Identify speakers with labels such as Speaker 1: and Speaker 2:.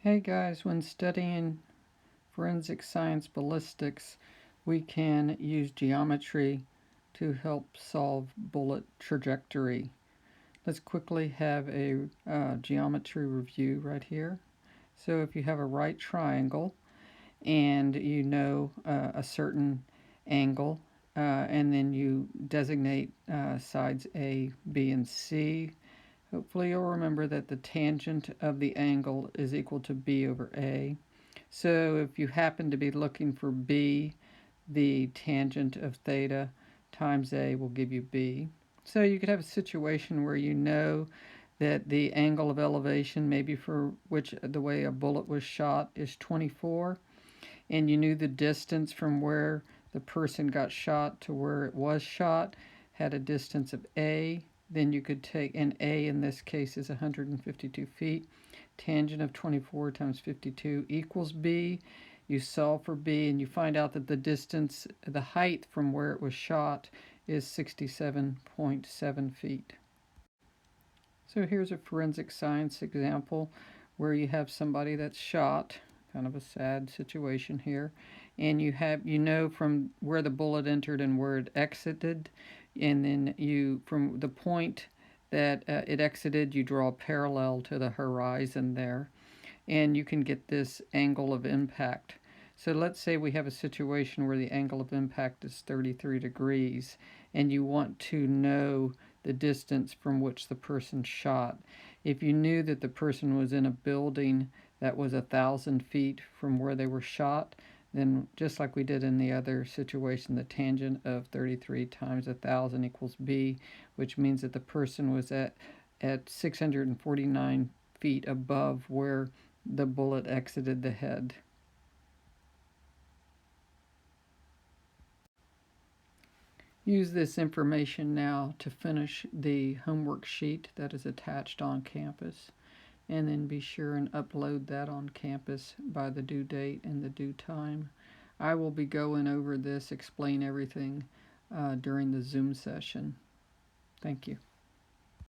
Speaker 1: Hey guys, when studying forensic science ballistics, we can use geometry to help solve bullet trajectory. Let's quickly have a geometry review right here. So if you have a right triangle and you know a certain angle, and then you designate sides A, B, and C, hopefully you'll remember that the tangent of the angle is equal to B over A. So if you happen to be looking for B, the tangent of theta times A will give you B. So you could have a situation where you know that the angle of elevation, maybe for which the way a bullet was shot, is 24, and you knew the distance from where the person got shot to where it was shot had a distance of A. Then you could take, and A in this case is 152 feet. Tangent of 24 times 52 equals B. You solve for B and you find out that the distance, the height from where it was shot, is 67.7 feet. So here's a forensic science example where you have somebody that's shot, kind of a sad situation here, and you know from where the bullet entered and where it exited, and then you from the point that it exited, you draw a parallel to the horizon there, and you can get this angle of impact. So let's say we have a situation where the angle of impact is 33 degrees and you want to know the distance from which the person shot. If you knew that the person was in a building that was 1,000 feet from where they were shot, then just like we did in the other situation, the tangent of 33 times 1,000 equals B, which means that the person was at 649 feet above where the bullet exited the head. Use this information now to finish the homework sheet that is attached on campus, and then be sure and upload that on campus by the due date and the due time. I will be going over this, explain everything during the Zoom session. Thank you.